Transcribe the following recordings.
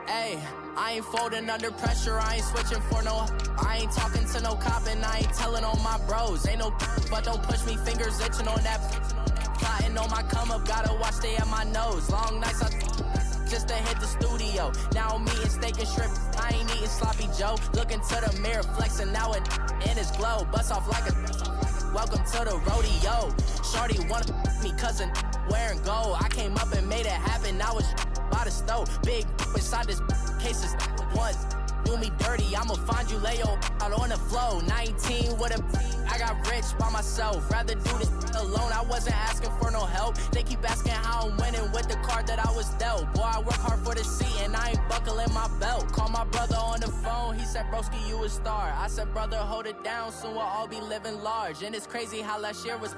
Hey, I ain't folding under pressure, I ain't switching for no. I ain't talking to no cop and I ain't telling on my bros. Ain't no but don't push me, fingers itching on that. Plotting on my come up, gotta watch stay at my nose. Long nights just to hit the studio. Now I'm eating steak and shrimp, I ain't eating sloppy Joe. Looking to the mirror, flexing now it in his glow. Bust off like a welcome to the rodeo. Shorty wanna me cousin wearing gold. I came up and made it happen, now it's by the stove. Big inside this cases once do me dirty, I'ma find you lay out on the floor. 19 with a I got rich by myself, rather do this alone. I wasn't asking for no help, they keep asking how I'm winning with the card that I was dealt. Boy, I work hard for the seat and I ain't buckling my belt. Call my brother on the phone, he said broski you a star. I said brother hold it down, soon we'll all be living large. And it's crazy how last year was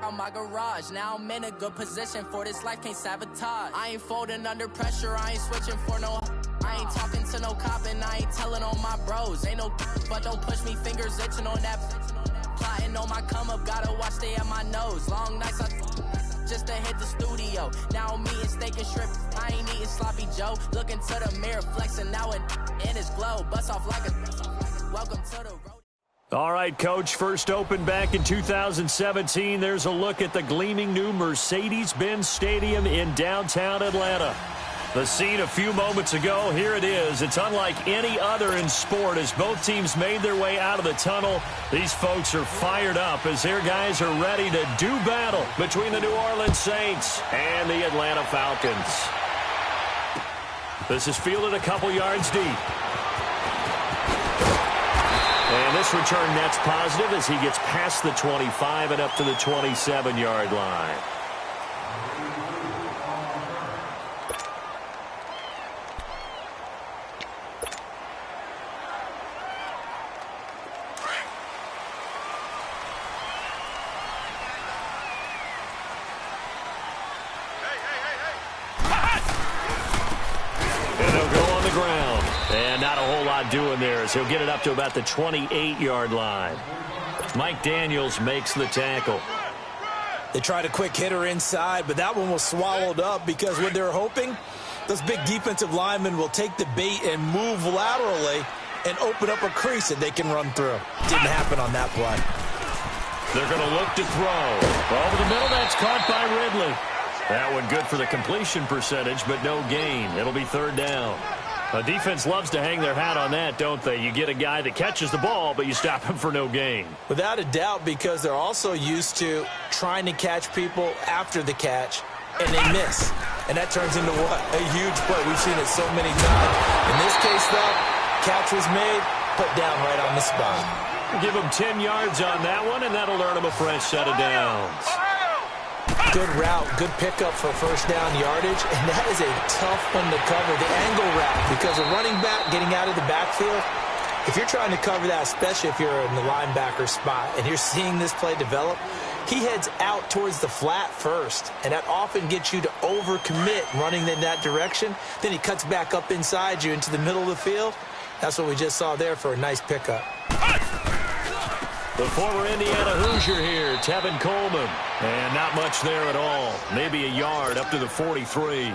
on my garage. Now I'm in a good position for this life, can't sabotage. I ain't folding under pressure, I ain't switching for no. I ain't talking to no cop and I ain't telling on my bros. Ain't no but don't push me, fingers itching on that. Plotting on my come up, gotta watch stay at my nose. Long nights just to hit the studio. Now I'm eating steak and shrimp, I ain't eating sloppy Joe. Looking to the mirror, flexing now it in his glow. Bust off like a welcome to the road. All right, Coach, first opened back in 2017. There's a look at the gleaming new Mercedes-Benz Stadium in downtown Atlanta. The scene a few moments ago, here it is. It's unlike any other in sport as both teams made their way out of the tunnel. These folks are fired up as their guys are ready to do battle between the New Orleans Saints and the Atlanta Falcons. This is fielded a couple yards deep. And this return net's positive as he gets past the 25 and up to the 27-yard line. Doing there as he'll get it up to about the 28-yard line. Mike Daniels makes the tackle. They tried a quick hitter inside, but that one was swallowed up because what they're hoping, those big defensive linemen will take the bait and move laterally and open up a crease that they can run through. Didn't happen on that play. They're going to look to throw. Over the middle, that's caught by Ridley. That one good for the completion percentage, but no gain. It'll be third down. The defense loves to hang their hat on that, don't they? You get a guy that catches the ball, but you stop him for no gain. Without a doubt, because they're also used to trying to catch people after the catch, and they miss. And that turns into what? A huge play. We've seen it so many times. In this case, though, catch was made, put down right on the spot. Give him 10 yards on that one, and that'll earn him a fresh set of downs. Good route, good pickup for first down yardage, and that is a tough one to cover, the angle route, because a running back getting out of the backfield, if you're trying to cover that, especially if you're in the linebacker spot, and you're seeing this play develop, he heads out towards the flat first, and that often gets you to overcommit running in that direction. Then he cuts back up inside you into the middle of the field. That's what we just saw there for a nice pickup. The former Indiana Hoosier here, Tevin Coleman. And not much there at all. Maybe a yard up to the 43.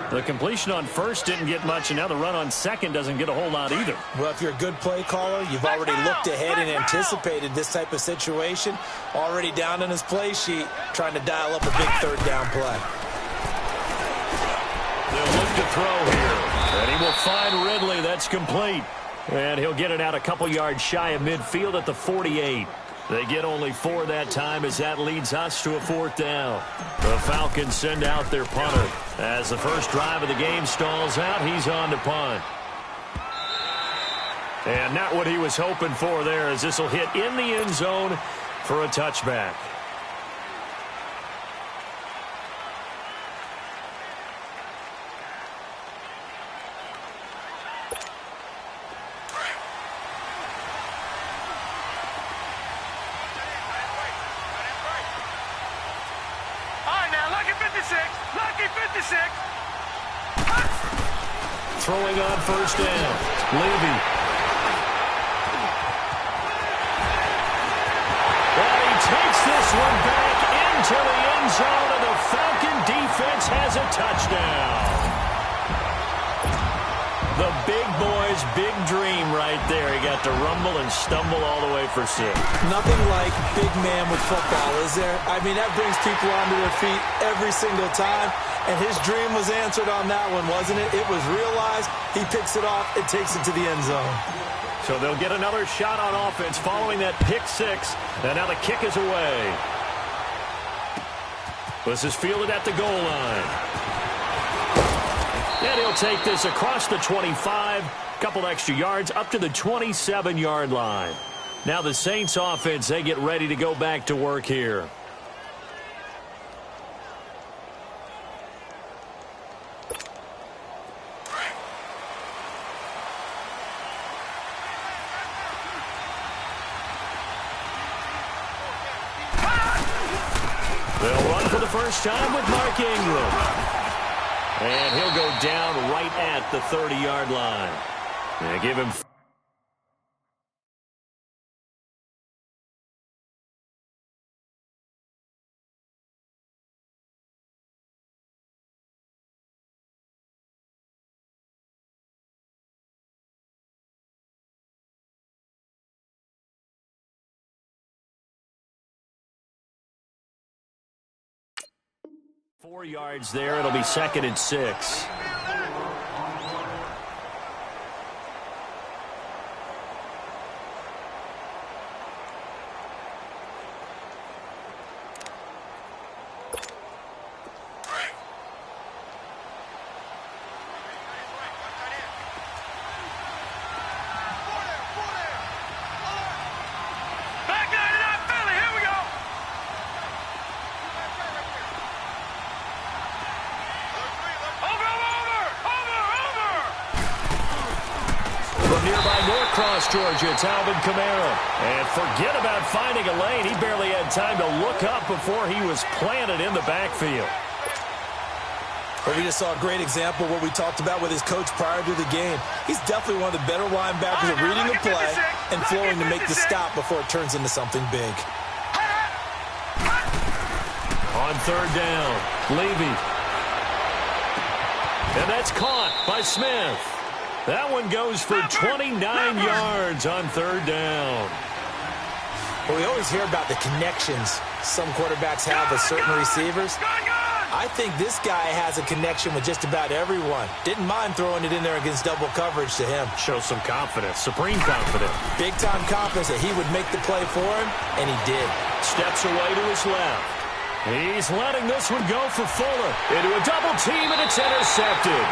The completion on first didn't get much, and now the run on second doesn't get a whole lot either. Well, if you're a good play caller, you've already looked ahead and anticipated this type of situation. Already down in his play sheet, trying to dial up a big third down play. They'll look to throw here. And he will find Ridley. That's complete. And he'll get it out a couple yards shy of midfield at the 48. They get only 4 that time as that leads us to a fourth down. The Falcons send out their punter. As the first drive of the game stalls out, he's on to punt. And not what he was hoping for there, as this will hit in the end zone for a touchback. Throwing on first down, Levy. And he takes this one back into the end zone, and the Falcon defense has a touchdown. The big boy's big dream right there. He got to rumble and stumble all the way for 6. Nothing like big man with football, is there? I mean, that brings people onto their feet every single time. And his dream was answered on that one, wasn't it? It was realized. He picks it off. It takes it to the end zone. So they'll get another shot on offense following that pick 6. And now the kick is away. This is fielded at the goal line. And he'll take this across the 25. Couple extra yards up to the 27-yard line. Now the Saints offense, they get ready to go back to work here. They'll run for the first time with Mark Ingram. And he'll go down right at the 30-yard line. They give him... Four yards there. It'll be 2nd and 6. Georgia, it's Alvin Kamara. And forget about finding a lane. He barely had time to look up before he was planted in the backfield. Well, we just saw a great example of what we talked about with his coach prior to the game. He's definitely one of the better linebackers at reading the play and flowing to make the stop before it turns into something big. On 3rd down, Levy. And that's caught by Smith. That one goes for 29 yards on 3rd down. Well, we always hear about the connections some quarterbacks have with certain receivers. I think this guy has a connection with just about everyone. Didn't mind throwing it in there against double coverage to him. Shows some confidence, supreme confidence. Big-time confidence that he would make the play for him, and he did. Steps away to his left. He's letting this one go for Fuller. Into a double team, and it's intercepted.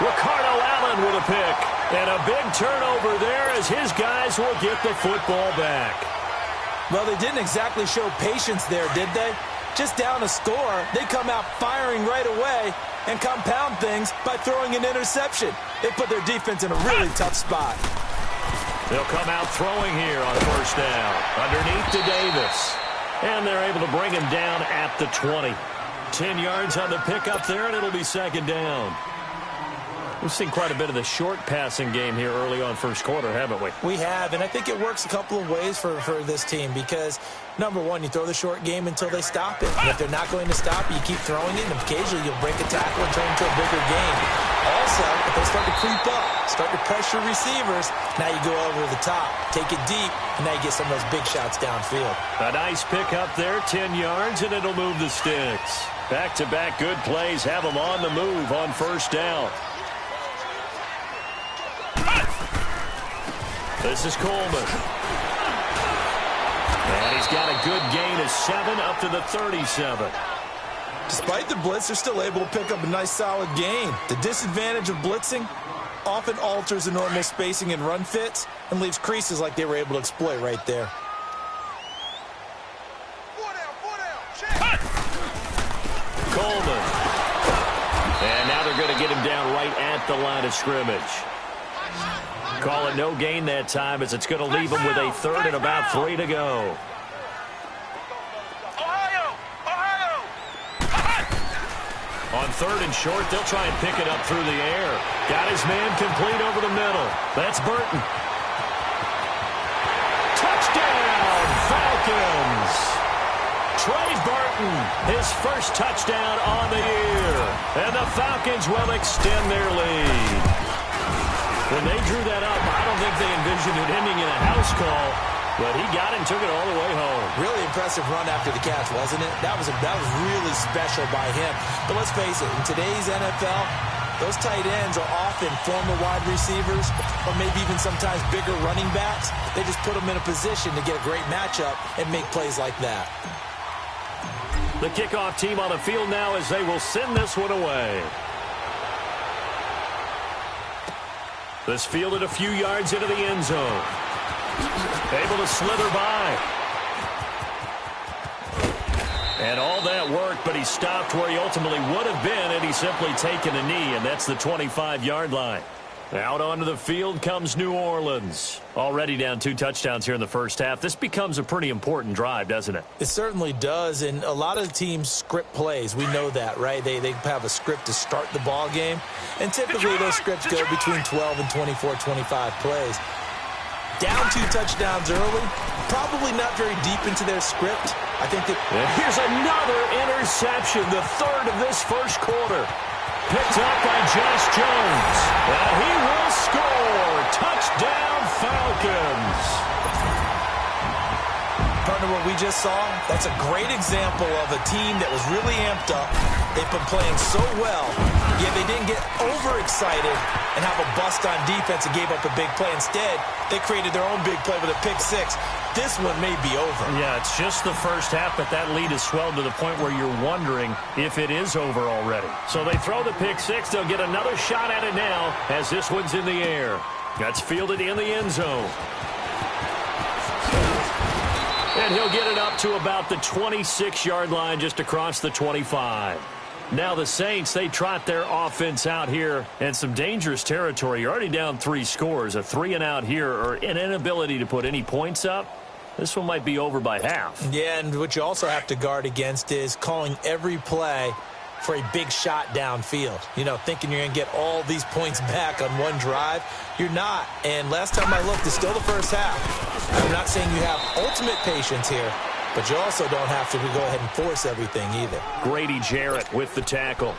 Ricardo Allen with a pick. And a big turnover there as his guys will get the football back. Well, they didn't exactly show patience there, did they? Just down a score, they come out firing right away and compound things by throwing an interception. They put their defense in a really tough spot. They'll come out throwing here on 1st down. Underneath to Davis. And they're able to bring him down at the 20. 10 yards on the pickup there, and it'll be 2nd down. We've seen quite a bit of the short passing game here early on 1st quarter, haven't we? We have, and I think it works a couple of ways for this team because, number one, you throw the short game until they stop it. And if they're not going to stop it, you keep throwing it, and occasionally you'll break a tackle and turn into a bigger game. Also, if they start to creep up, start to pressure receivers, now you go over the top, take it deep, and now you get some of those big shots downfield. A nice pickup there, 10 yards, and it'll move the sticks. Back-to-back good plays have them on the move on 1st down. This is Coleman. And he's got a good gain of 7 up to the 37. Despite the blitz, they're still able to pick up a nice solid gain. The disadvantage of blitzing often alters the normal spacing and run fits and leaves creases like they were able to exploit right there. Coleman. And now they're going to get him down right at the line of scrimmage. Call it no gain that time as it's going to leave him with a 3rd and about 3 to go. On 3rd and short, they'll try and pick it up through the air. Got his man complete over the middle. That's Burton. Touchdown, Falcons. Trey Burton, his first touchdown on the year. And the Falcons will extend their lead. When they drew that up, I don't think they envisioned it ending in a house call, but he got it and took it all the way home. Really impressive run after the catch, wasn't it? That was really special by him. But let's face it, in today's NFL, those tight ends are often former wide receivers or maybe even sometimes bigger running backs. They just put them in a position to get a great matchup and make plays like that. The kickoff team on the field now as they will send this one away. This fielded a few yards into the end zone. Able to slither by. And all that worked, but he stopped where he ultimately would have been had he simply taken a knee, and that's the 25-yard line. Out onto the field comes New Orleans. Already down 2 touchdowns here in the first half. This becomes a pretty important drive, doesn't it? It certainly does, and a lot of teams script plays. We know that, right? They have a script to start the ball game, and typically those scripts go between 12 and 24, 25 plays. Down 2 touchdowns early, probably not very deep into their script. I think that... Here's another interception, the third of this first quarter. Picked up by Josh Jones. And he will score. Touchdown, Falcons. Partner, what we just saw, that's a great example of a team that was really amped up. They've been playing so well, yet they didn't get overexcited and have a bust on defense and gave up a big play. Instead, they created their own big play with a pick 6. This one may be over. Yeah, it's just the first half, but that lead has swelled to the point where you're wondering if it is over already. So they throw the pick 6. They'll get another shot at it now as this one's in the air. That's fielded in the end zone. And he'll get it up to about the 26-yard line just across the 25. Now the Saints, they trot their offense out here in some dangerous territory. You're already down 3 scores. A 3-and-out here or an inability to put any points up. This one might be over by half. Yeah, and what you also have to guard against is calling every play for a big shot downfield. You know, thinking you're going to get all these points back on one drive. You're not. And last time I looked, it's still the first half. I'm not saying you have ultimate patience here, but you also don't have to go ahead and force everything either. Grady Jarrett with the tackle.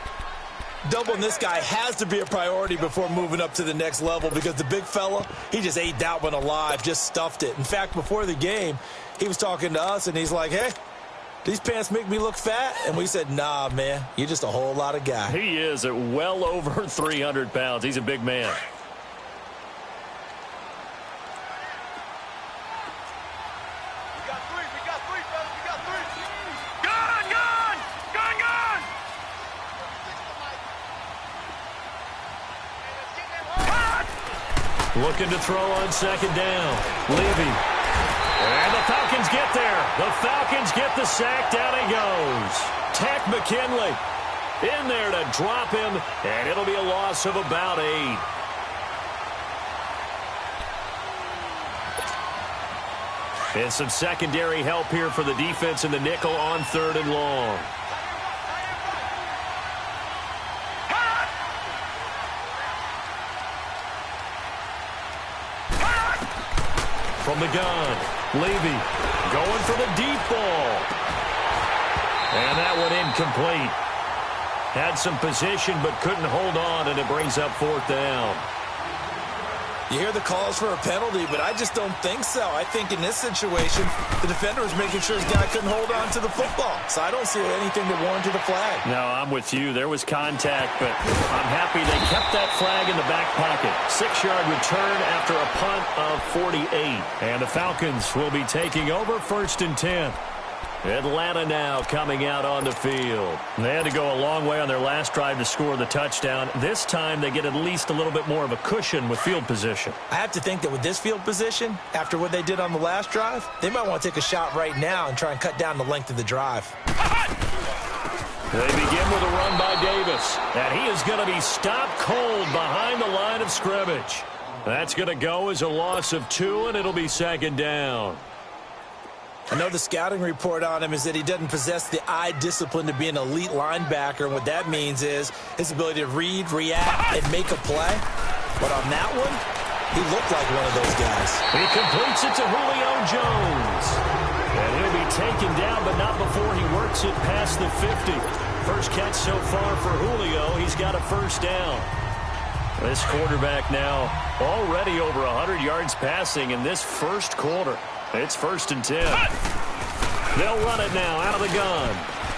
Doubling this guy has to be a priority before moving up to the next level because the big fella, he just ate that one alive, just stuffed it. In fact, before the game, he was talking to us, and he's like, hey, these pants make me look fat? And we said, nah, man, you're just a whole lot of guy. He is at well over 300 pounds. He's a big man. Looking to throw on second down. Levy. And the Falcons get there. The Falcons get the sack. Down he goes. Tech McKinley in there to drop him, and it'll be a loss of about 8. And some secondary help here for the defense in the nickel on 3rd and long. From the gun, Levy going for the deep ball. And that one incomplete. Had some position but couldn't hold on, and it brings up 4th down. You hear the calls for a penalty, but I just don't think so. I think in this situation, the defender was making sure his guy couldn't hold on to the football. So I don't see anything that warranted a flag. No, I'm with you. There was contact, but I'm happy they kept that flag in the back pocket. 6-yard return after a punt of 48. And the Falcons will be taking over 1st and 10. Atlanta now coming out on the field. They had to go a long way on their last drive to score the touchdown. This time they get at least a little bit more of a cushion with field position. I have to think that with this field position, after what they did on the last drive, they might want to take a shot right now and try and cut down the length of the drive. They begin with a run by Davis, and he is going to be stopped cold behind the line of scrimmage. That's going to go as a loss of 2, and it'll be 2nd down. I know the scouting report on him is that he doesn't possess the eye discipline to be an elite linebacker, and what that means is his ability to read, react, and make a play. But on that one, he looked like one of those guys. He completes it to Julio Jones. And he'll be taken down, but not before he works it past the 50. First catch so far for Julio. He's got a 1st down. This quarterback now already over 100 yards passing in this first quarter. It's 1st and 10. They'll run it now out of the gun.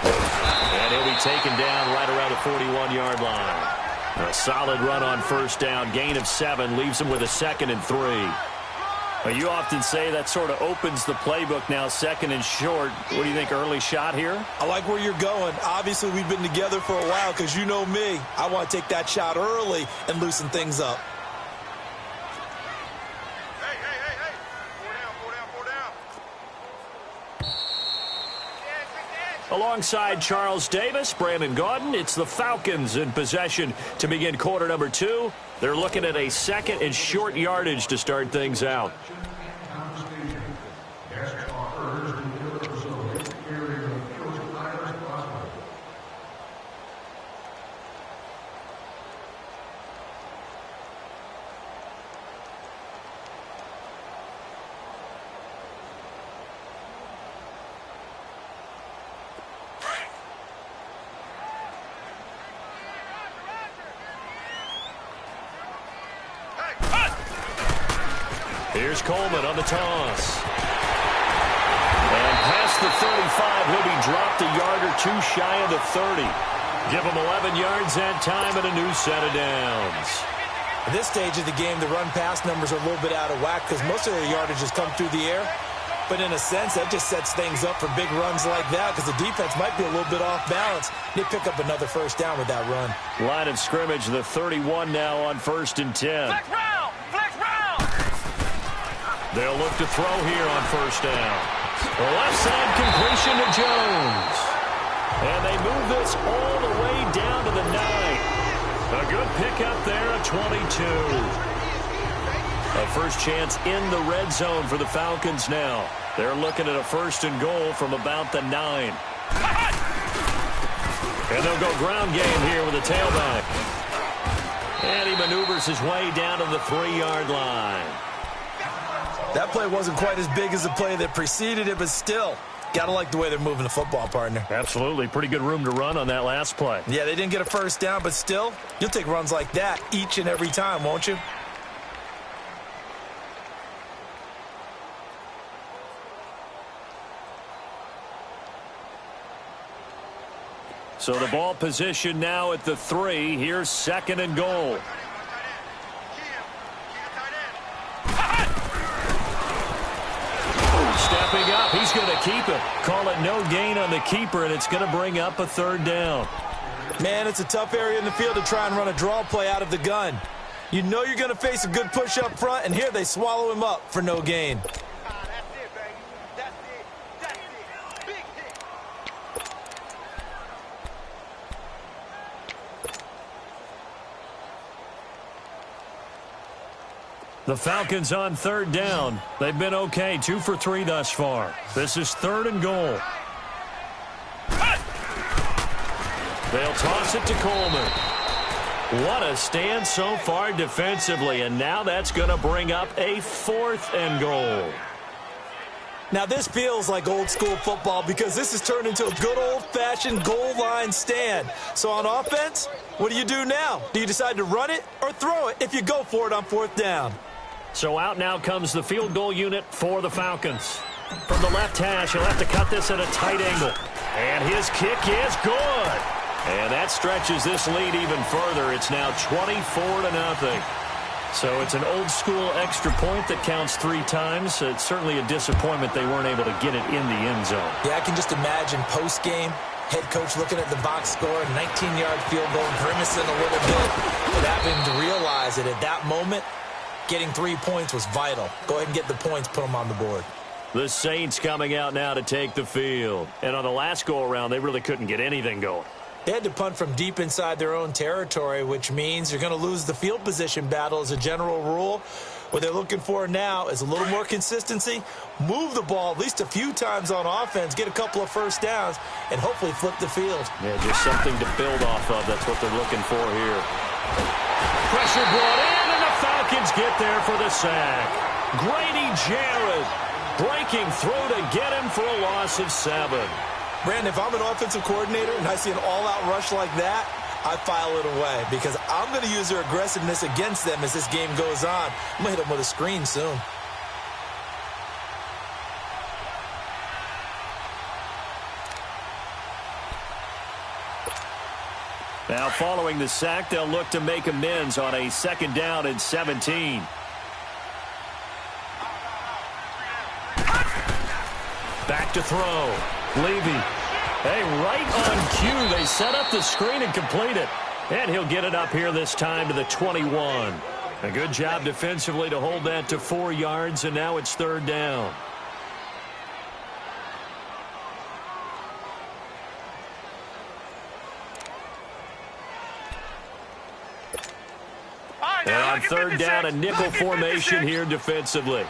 And he'll be taken down right around the 41-yard line. A solid run on 1st down. Gain of 7 leaves him with a 2nd and 3. Well, you often say that sort of opens the playbook now, 2nd and short. What do you think, early shot here? I like where you're going. Obviously, we've been together for a while because you know me. I want to take that shot early and loosen things up. Alongside Charles Davis, Brandon Gaudin, it's the Falcons in possession to begin quarter number 2. They're looking at a 2nd and short yardage to start things out. Here's Coleman on the toss. And past the 35, he'll be dropped a yard or 2 shy of the 30. Give him 11 yards that time and a new set of downs. At this stage of the game, the run-pass numbers are a little bit out of whack because most of their yardage has come through the air. But in a sense, that just sets things up for big runs like that because the defense might be a little bit off balance. They pick up another 1st down with that run. Line of scrimmage, the 31 now on 1st and 10. They'll look to throw here on 1st down. Left side completion to Jones. And they move this all the way down to the 9. A good pickup there at 22. A first chance in the red zone for the Falcons now. They're looking at a 1st and goal from about the 9. And they'll go ground game here with a tailback. And he maneuvers his way down to the 3-yard line. That play wasn't quite as big as the play that preceded it, but still, got to like the way they're moving the football, partner. Absolutely. Pretty good room to run on that last play. Yeah, they didn't get a 1st down, but still, you'll take runs like that each and every time, won't you? So the ball position now at the 3. Here's 2nd and goal. Stepping up, he's going to keep it. Call it no gain on the keeper, and it's going to bring up a 3rd down. Man, it's a tough area in the field to try and run a draw play out of the gun. You know you're going to face a good push up front, and here they swallow him up for no gain. The Falcons on 3rd down. They've been okay, 2 for 3 thus far. This is 3rd and goal. They'll toss it to Coleman. What a stand so far defensively, and now that's going to bring up a 4th and goal. Now this feels like old school football because this has turned into a good old-fashioned goal line stand. So on offense, what do you do now? Do you decide to run it or throw it if you go for it on 4th down? So out now comes the field goal unit for the Falcons. From the left hash, he'll have to cut this at a tight angle. And his kick is good. And that stretches this lead even further. It's now 24-0. So it's an old-school extra point that counts 3 times. It's certainly a disappointment they weren't able to get it in the end zone. Yeah, I can just imagine post-game, head coach looking at the box score, 19-yard field goal, grimacing a little bit, but having to realize that at that moment, getting 3 points was vital. Go ahead and get the points, put them on the board. The Saints coming out now to take the field. And on the last go-around, they really couldn't get anything going. They had to punt from deep inside their own territory, which means you're going to lose the field position battle as a general rule. What they're looking for now is a little more consistency, move the ball at least a few times on offense, get a couple of 1st downs, and hopefully flip the field. Yeah, just something to build off of. That's what they're looking for here. Pressure brought in, and the Falcons get there for the sack. Grady Jarrett breaking through to get him for a loss of 7. Brandon, if I'm an offensive coordinator and I see an all-out rush like that, I file it away because I'm going to use their aggressiveness against them as this game goes on. I'm going to hit them with a screen soon. Now, following the sack, they'll look to make amends on a 2nd down and 17. Back to throw. Levy. Hey, right on cue. They set up the screen and complete it. And he'll get it up here this time to the 21. A good job defensively to hold that to 4 yards, and now it's 3rd down. And on 3rd down, a nickel formation here defensively.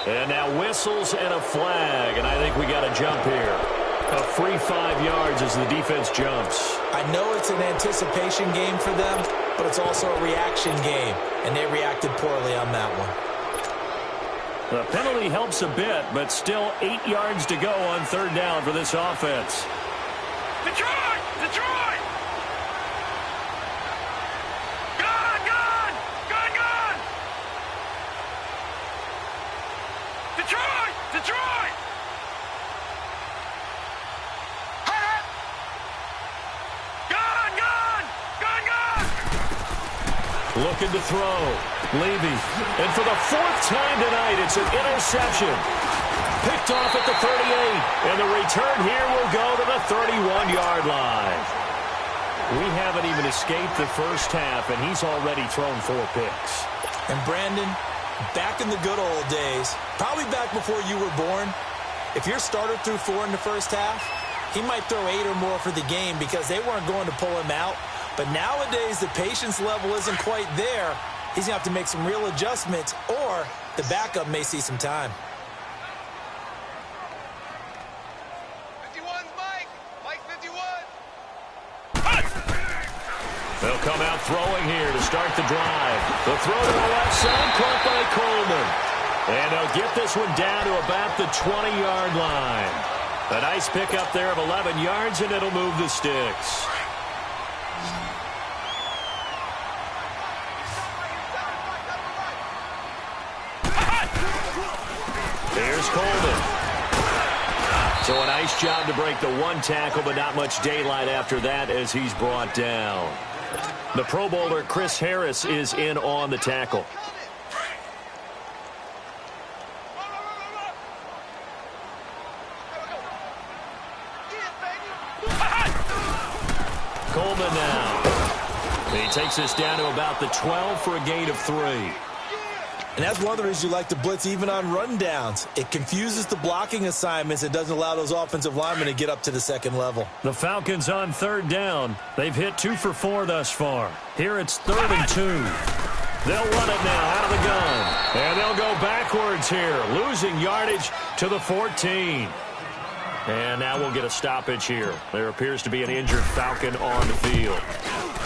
And now whistles and a flag, and I think we got a jump here. A free 5 yards as the defense jumps. I know it's an anticipation game for them, but it's also a reaction game, and they reacted poorly on that one. The penalty helps a bit, but still 8 yards to go on 3rd down for this offense. Detroit! Detroit! Gun! Gun! Gun! Gun! Detroit! Detroit! Gun! Gun! Gun! Gun! Looking to throw. Levy. And for the 4th time tonight, it's an interception. Picked off at the 38. And the return here will go to the 31-yard line. We haven't even escaped the first half, and he's already thrown 4 picks. And Brandon, back in the good old days, probably back before you were born, if your starter threw 4 in the first half, he might throw 8 or more for the game because they weren't going to pull him out. But nowadays, the patience level isn't quite there. He's going to have to make some real adjustments, or the backup may see some time. 51's Mike. Mike 51. They'll come out throwing here to start the drive. The throw to the left side, caught by Coleman. And they'll get this one down to about the 20-yard line. A nice pickup there of 11 yards, and it'll move the sticks. Here's Coleman. So a nice job to break the 1 tackle, but not much daylight after that as he's brought down. The Pro Bowler Chris Harris is in on the tackle. Coleman now. He takes us down to about the 12 for a gain of 3. And that's one of the reasons you like to blitz even on rundowns. It confuses the blocking assignments. It doesn't allow those offensive linemen to get up to the 2nd level. The Falcons on 3rd down. They've hit 2 for 4 thus far. Here it's 3rd and 2. They'll run it now out of the gun. And they'll go backwards here, losing yardage to the 14. And now we'll get a stoppage here. There appears to be an injured Falcon on the field.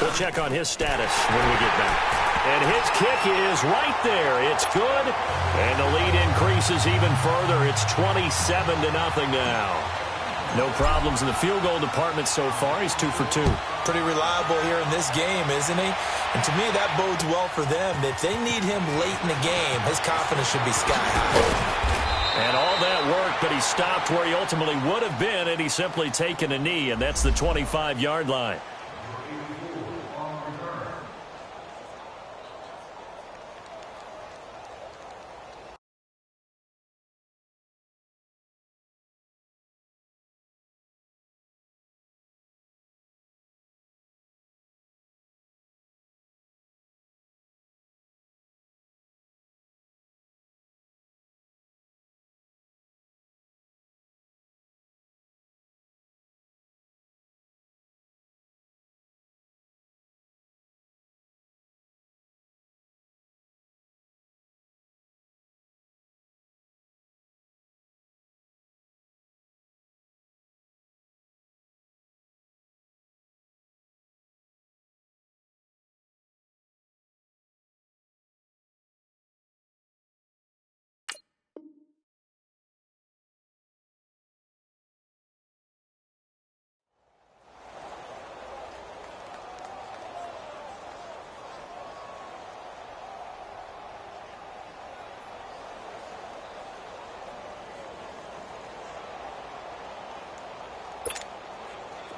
We'll check on his status when we get back. And his kick is right there. It's good. And the lead increases even further. It's 27-0 now. No problems in the field goal department so far. He's 2 for 2. Pretty reliable here in this game, isn't he? And to me, that bodes well for them. If they need him late in the game, his confidence should be sky high. And all that work, but he stopped where he ultimately would have been, and he's simply taken a knee, and that's the 25-yard line.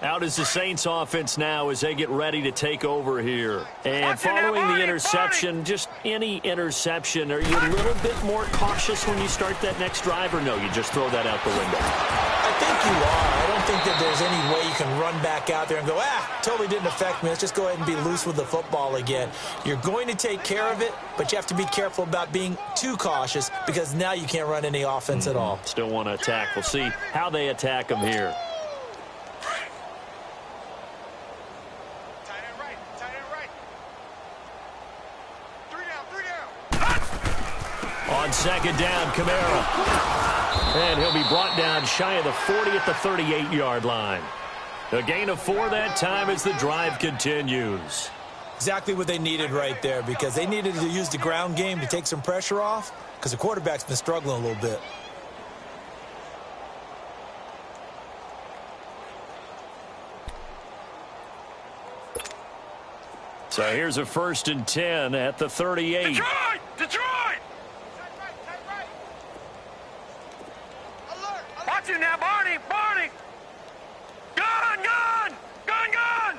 Out is the Saints offense now as they get ready to take over here. And following the interception, just any interception, are you a little bit more cautious when you start that next drive, or no, you just throw that out the window? I think you are. I don't think that there's any way you can run back out there and go, totally didn't affect me. Let's just go ahead and be loose with the football again. You're going to take care of it, but you have to be careful about being too cautious because now you can't run any offense at all. Still want to attack. We'll see how they attack them here. On second down, Kamara. And he'll be brought down shy of the 40 at the 38-yard line. A gain of 4 that time as the drive continues. Exactly what they needed right there because they needed to use the ground game to take some pressure off because the quarterback's been struggling a little bit. So here's a 1st and 10 at the 38. Detroit! Detroit! Watch it now, Barney! Barney! Gun! Gun! Gun! Gun!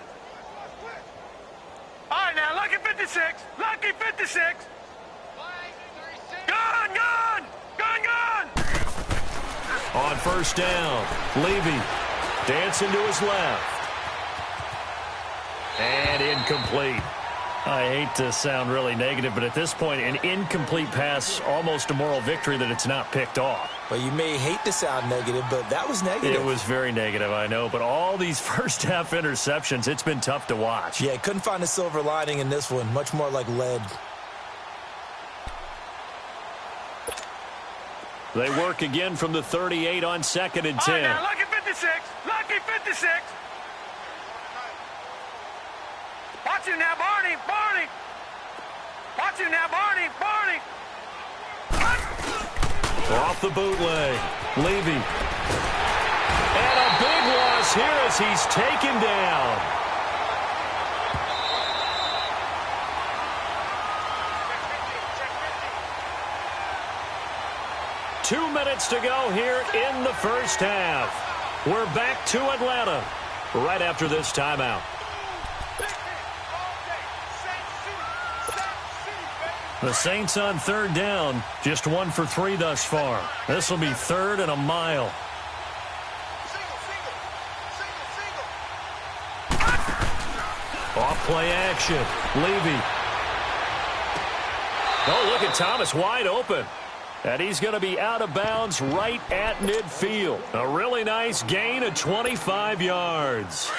All right, now, lucky 56. Lucky 56. Gun! Gun! Gun! Gun! On 1st down, Levy dancing to his left. And incomplete. I hate to sound really negative, but at this point, an incomplete pass, almost a moral victory that it's not picked off. Well, you may hate to sound negative, but that was negative. It was very negative, I know, but all these first-half interceptions, it's been tough to watch. Yeah, couldn't find a silver lining in this one. Much more like lead. They work again from the 38 on 2nd and 10. All right, now, lucky 56. Lucky 56. Watch it now, Barney! Barney! Watch it now, Barney! Barney! Off the bootleg, Levy. And a big loss here as he's taken down. Two minutes to go here in the first half. We're back to Atlanta right after this timeout. The Saints on 3rd down, just 1 for 3 thus far. This will be 3rd and a mile. Off play action, Levy. Oh, look at Thomas wide open. And he's going to be out of bounds right at midfield. A really nice gain of 25 yards.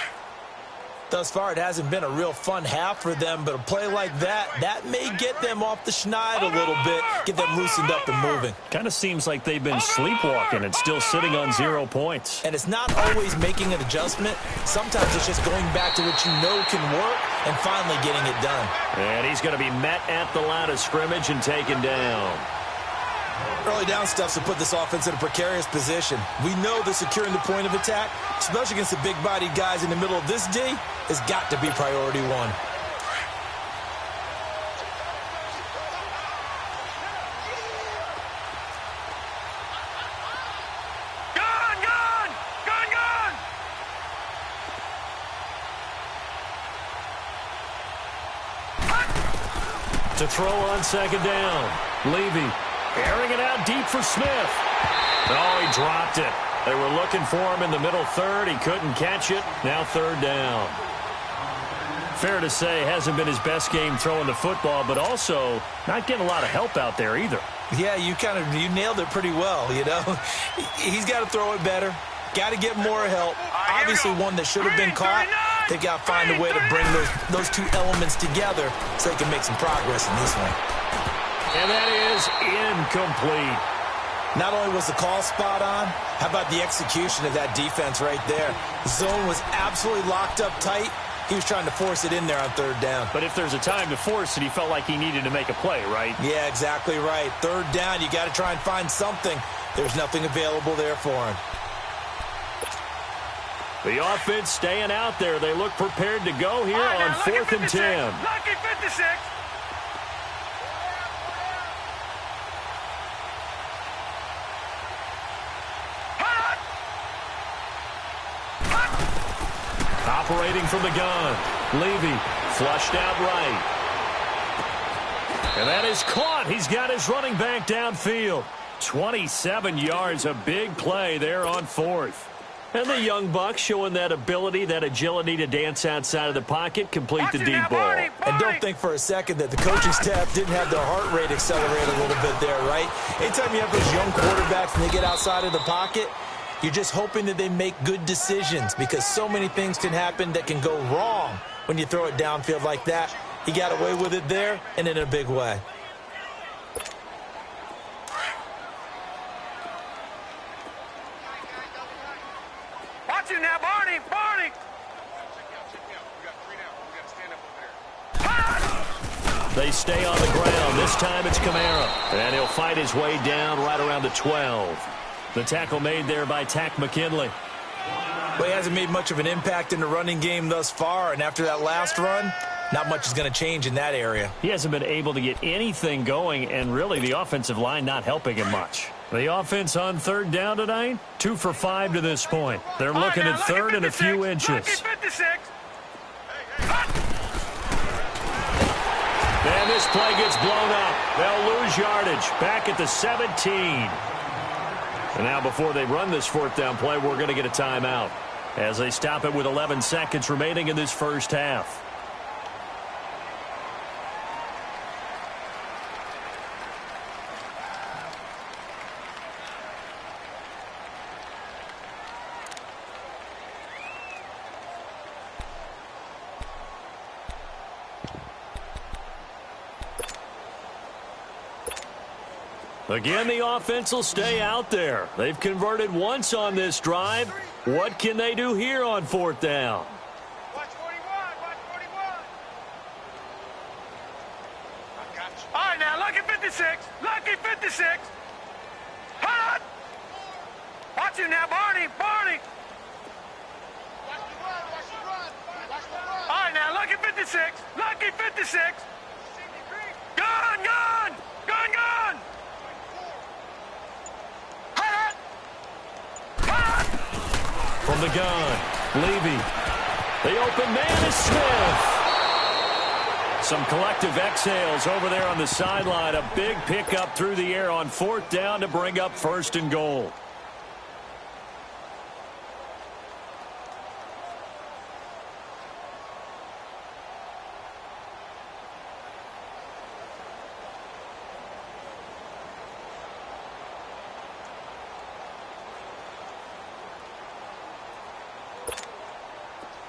Thus far, it hasn't been a real fun half for them, but a play like that may get them off the schneid a little bit, get them loosened up and moving. Kind of seems like they've been sleepwalking and still sitting on 0 points. And it's not always making an adjustment. Sometimes it's just going back to what you know can work and finally getting it done. And he's going to be met at the line of scrimmage and taken down. Early down stuffs to put this offense in a precarious position. We know that securing the point of attack, especially against the big-bodied guys in the middle of this D, has got to be priority 1. Gun! Gun! Gun! Gun! To throw on 2nd down, Levy. Airing it out deep for Smith. Oh, he dropped it. They were looking for him in the middle 3rd. He couldn't catch it. Now 3rd down. Fair to say, hasn't been his best game throwing the football, but also not getting a lot of help out there either. Yeah, you nailed it pretty well, you know. He's got to throw it better. Got to get more help. Obviously one that should have been caught. They got to find a way to bring those two elements together so they can make some progress in this one. And that is incomplete. Not only was the call spot on, how about the execution of that defense right there? The zone was absolutely locked up tight. He was trying to force it in there on 3rd down. But if there's a time to force it, he felt like he needed to make a play, right? Yeah, exactly right. 3rd down, you got to try and find something. There's nothing available there for him. The offense staying out there. They look prepared to go here on 4th and 10. Lucky 56. Operating from the gun. Levy flushed out right. And that is caught. He's got his running back downfield. 27 yards, a big play there on 4th. And the young buck showing that ability, that agility to dance outside of the pocket, complete the deep ball. And don't think for a second that the coaching staff didn't have their heart rate accelerate a little bit there, right? Anytime you have those young quarterbacks and they get outside of the pocket, you're just hoping that they make good decisions because so many things can happen that can go wrong when you throw it downfield like that. He got away with it there and in a big way. Watch it now, Barney! Barney! They stay on the ground. This time it's Kamara. And he'll fight his way down right around the 12. The tackle made there by Tack McKinley. Well, he hasn't made much of an impact in the running game thus far, and after that last run, not much is going to change in that area. He hasn't been able to get anything going, and really the offensive line not helping him much. The offense on 3rd down tonight, 2 for 5 to this point. They're looking at 3rd and a few inches. And this play gets blown up. They'll lose yardage back at the 17. And now before they run this 4th down play, we're going to get a timeout as they stop it with 11 seconds remaining in this first half. Again, the offense will stay out there. They've converted once on this drive. What can they do here on 4th down? Watch 41, watch 41. I got you. All right, now, lucky 56. Lucky 56. Hot! Watch it now, Barney. Barney. Watch the run, watch the run. Watch the run. All right, now, lucky 56. Lucky 56. Gun, gun. Gun, gun. From the gun, Levy. The open man is Smith. Some collective exhales over there on the sideline. A big pickup through the air on 4th down to bring up 1st and goal.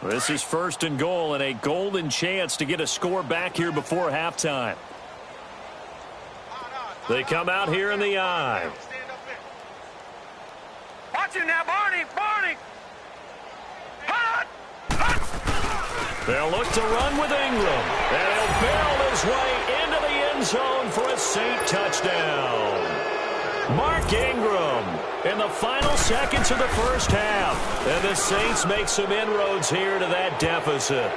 This is 1st and goal and a golden chance to get a score back here before halftime. They come out here in the eye. Watch it now, Barney. Barney. Hot. They'll look to run with Ingram. And he'll barrel his way into the end zone for a Saint touchdown. Mark Ingram in the final seconds of the first half. And the Saints make some inroads here to that deficit.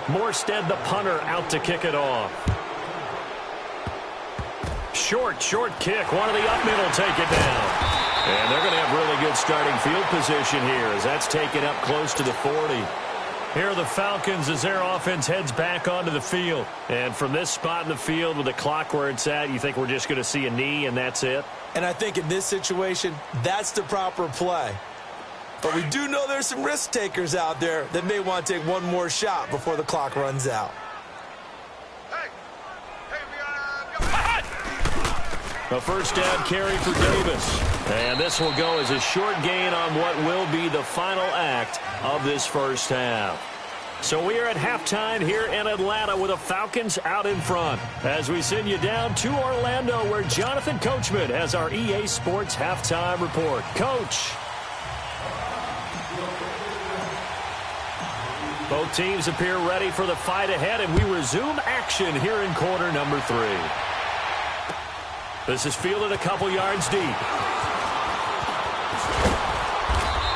Morstead, the punter, out to kick it off. Short kick. One of the up middle take it down. And they're going to have really good starting field position here as that's taken up close to the 40. Here are the Falcons as their offense heads back onto the field. And from this spot in the field with the clock where it's at, you think we're just going to see a knee and that's it? And I think in this situation, that's the proper play. But we do know there's some risk takers out there that may want to take one more shot before the clock runs out. A first down carry for Davis. And this will go as a short gain on what will be the final act of this first half. So we are at halftime here in Atlanta with the Falcons out in front. As we send you down to Orlando where Jonathan Coachman has our EA Sports halftime report. Coach. Both teams appear ready for the fight ahead, and we resume action here in quarter number 3. This is fielded a couple yards deep.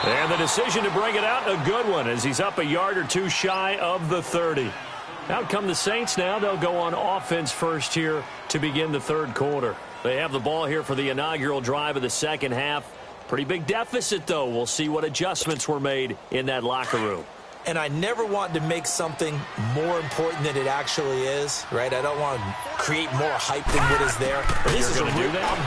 And the decision to bring it out, a good one, as he's up a yard or two shy of the 30. Out come the Saints now. They'll go on offense first here to begin the third quarter. They have the ball here for the inaugural drive of the second half. Pretty big deficit, though. We'll see what adjustments were made in that locker room. And I never want to make something more important than it actually is, right? I don't want to create more hype than what is there. This is I'm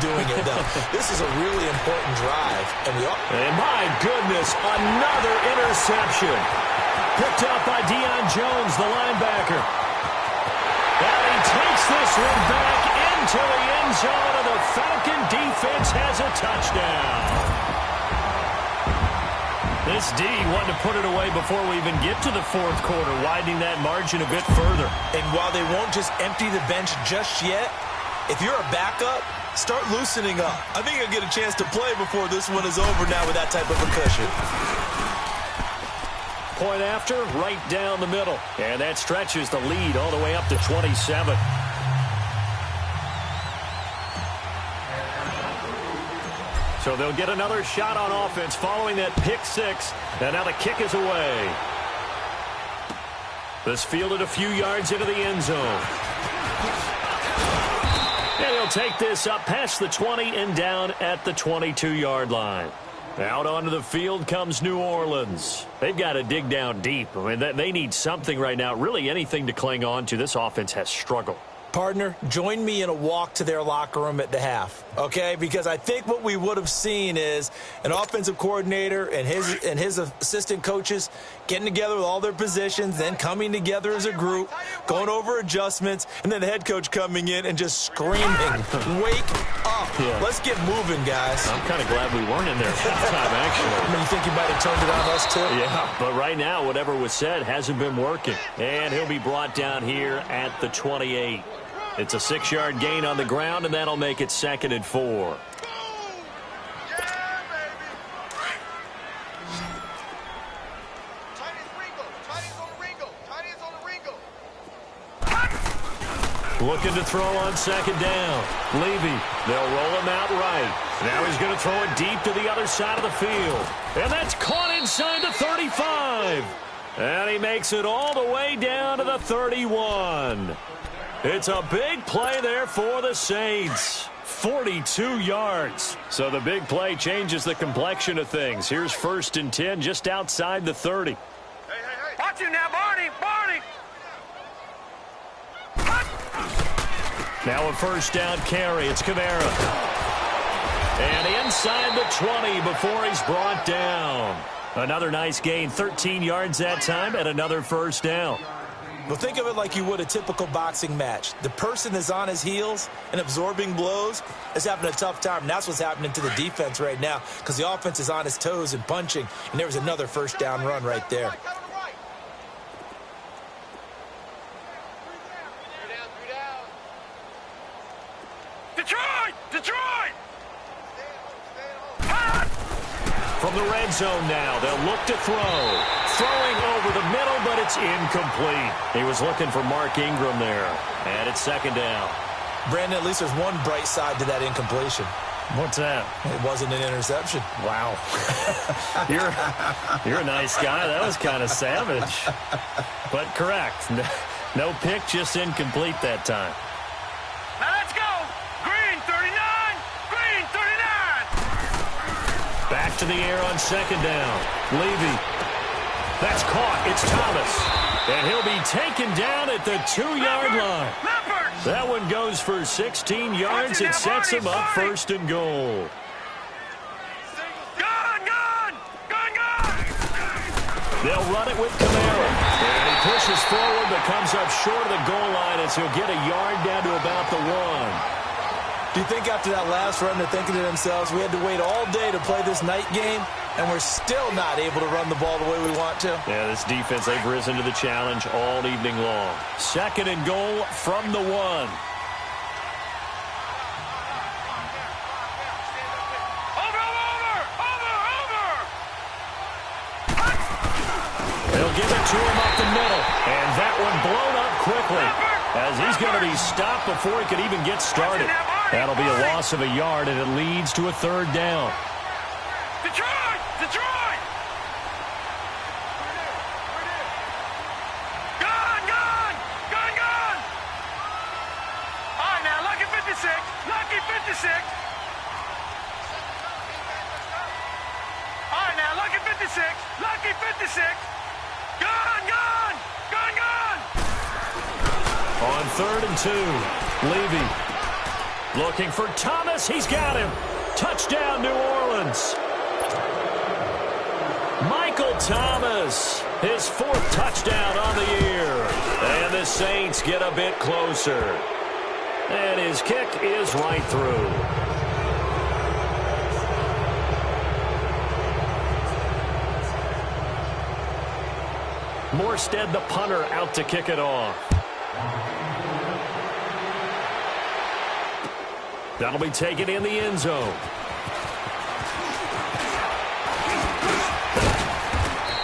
doing it, though. This is a really important drive. And my goodness, another interception. Picked up by Deion Jones, the linebacker. And he takes this one back into the end zone, and the Falcon defense has a touchdown. This D wanted to put it away before we even get to the fourth quarter, widening that margin a bit further. And while they won't just empty the bench just yet, if you're a backup, start loosening up. I think you'll get a chance to play before this one is over now with that type of a cushion. Point after, right down the middle. And that stretches the lead all the way up to 27. So they'll get another shot on offense following that pick six. And now the kick is away. This fielded a few yards into the end zone. And he'll take this up past the 20 and down at the 22-yard line. Out onto the field comes New Orleans. They've got to dig down deep. I mean, they need something right now, really anything to cling on to. This offense has struggled. Partner, join me in a walk to their locker room at the half, okay? Because I think what we would have seen is an offensive coordinator and his assistant coaches getting together with all their positions, then coming together as a group, going over adjustments, and then the head coach coming in and just screaming, wake up. Yeah. Let's get moving, guys. I'm kind of glad we weren't in there at that time, actually. I mean, you think you might have turned it on us, too? Yeah, but right now, whatever was said hasn't been working. And he'll be brought down here at the 28. It's a 6-yard gain on the ground, and that'll make it 2nd and 4. Looking to throw on 2nd down. Levy, they'll roll him out right. Now he's going to throw it deep to the other side of the field. And that's caught inside the 35. And he makes it all the way down to the 31. It's a big play there for the Saints. 42 yards. So the big play changes the complexion of things. Here's 1st and 10 just outside the 30. Hey. Watch him now, Barney. Now a 1st down carry. It's Kamara. And inside the 20 before he's brought down. Another nice gain. 13 yards that time and another 1st down. Well, think of it like you would a typical boxing match. The person that's on his heels and absorbing blows is having a tough time. And that's what's happening to the defense right now because the offense is on his toes and punching. And there was another 1st down run right there. Detroit! From the red zone now, they'll look to throw. Throwing over the middle, but it's incomplete. He was looking for Mark Ingram there. And it's 2nd down. Brandon, at least there's one bright side to that incompletion. What's that? It wasn't an interception. Wow. You're a nice guy. That was kind of savage. But correct. No pick, just incomplete that time. Now let's go. Green 39. Back to the air on 2nd down. Levy. That's caught. It's Thomas. And he'll be taken down at the 2-yard line. That one goes for 16 yards. It sets him up 1st and goal. Gun! They'll run it with Kamara. And he pushes forward but comes up short of the goal line as he'll get a yard down to about the 1. Do you think after that last run they're thinking to themselves, we had to wait all day to play this night game, and we're still not able to run the ball the way we want to? Yeah, this defense, they've risen to the challenge all evening long. 2nd and goal from the 1. Over! They'll give it to him up the middle, and that one blown up quickly as he's going to be stopped before he could even get started. That'll be a loss of a yard, and it leads to a 3rd down. Detroit! Gun! On 3rd and 2, Levy looking for Thomas. He's got him. Touchdown, New Orleans. Michael Thomas, his 4th touchdown on the year. And the Saints get a bit closer. And his kick is right through. Morstead, the punter, out to kick it off. That'll be taken in the end zone.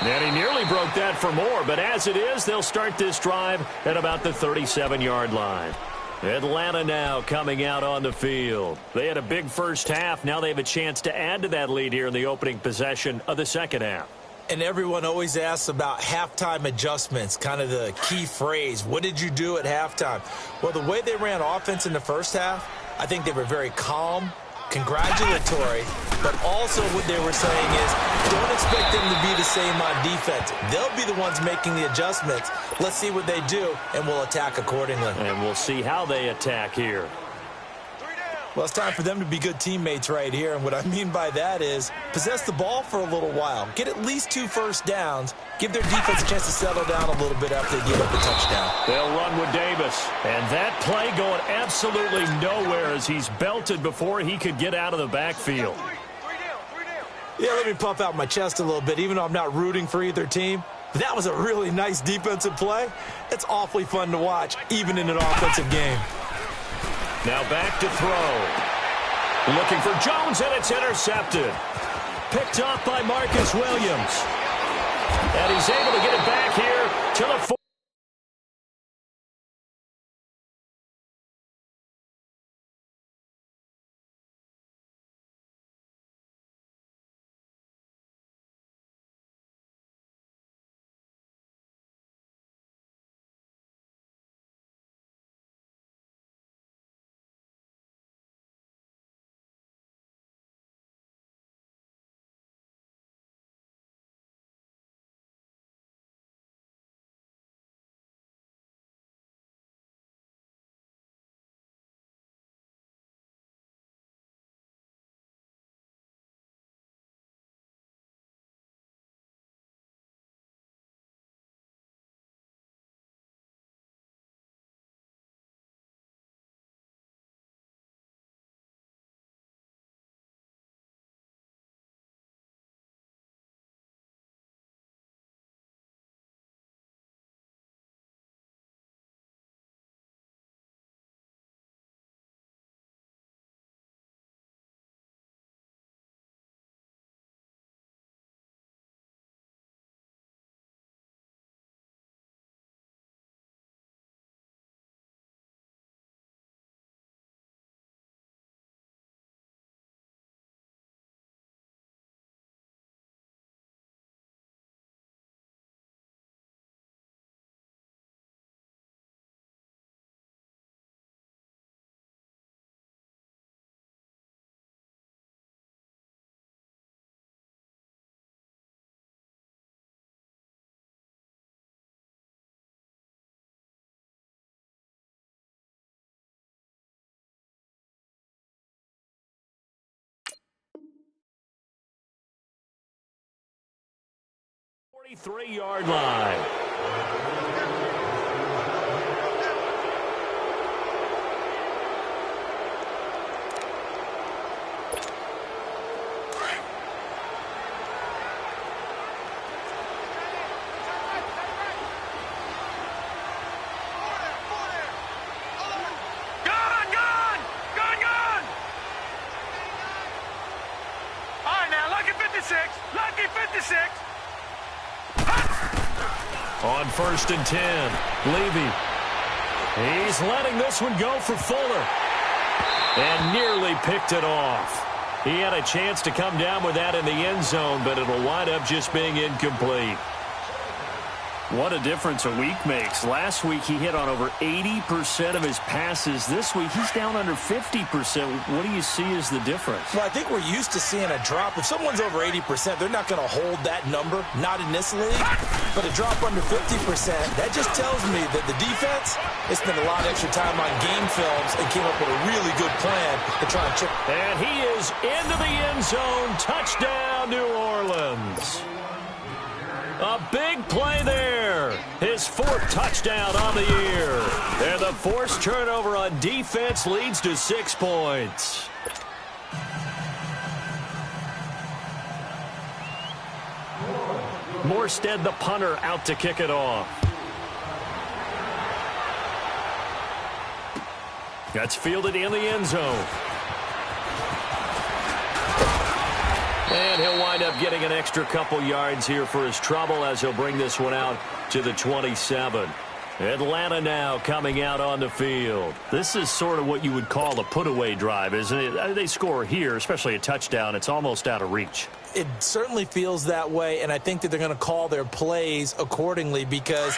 And he nearly broke that for more, but as it is, they'll start this drive at about the 37-yard line. Atlanta now coming out on the field. They had a big first half. Now they have a chance to add to that lead here in the opening possession of the second half. And everyone always asks about halftime adjustments, kind of the key phrase. What did you do at halftime? Well, the way they ran offense in the first half, I think they were very calm, congratulatory, but also what they were saying is don't expect them to be the same on defense. They'll be the ones making the adjustments. Let's see what they do, and we'll attack accordingly. And we'll see how they attack here. Well, it's time for them to be good teammates right here, and what I mean by that is possess the ball for a little while, get at least 2 first downs, give their defense a chance to settle down a little bit after they give up the touchdown. They'll run with Davis, and that play going absolutely nowhere as he's belted before he could get out of the backfield. Yeah, let me puff out my chest a little bit, even though I'm not rooting for either team. That was a really nice defensive play. It's awfully fun to watch, even in an offensive game. Now back to throw. Looking for Jones, and it's intercepted. Picked up by Marcus Williams. And he's able to get it back here to the 4. Yard line. On 1st and 10, Levy. He's letting this one go for Fuller. And nearly picked it off. He had a chance to come down with that in the end zone, but it'll wind up just being incomplete. What a difference a week makes. Last week he hit on over 80% of his passes. This week he's down under 50%. What do you see as the difference? Well, I think we're used to seeing a drop. If someone's over 80%, they're not going to hold that number, not in this league. But a drop under 50%, that just tells me that the defense has spent a lot of extra time on game films and came up with a really good plan to try and chip. And he is into the end zone. Touchdown, New Orleans. A big play there. His 4th touchdown on the year. And the forced turnover on defense leads to 6 points. Morstead, the punter, out to kick it off. That's fielded in the end zone. And he'll wind up getting an extra couple yards here for his trouble as he'll bring this one out to the 27. Atlanta now coming out on the field. This is sort of what you would call a put-away drive, isn't it? They score here, especially a touchdown. It's almost out of reach. It certainly feels that way, and I think that they're going to call their plays accordingly because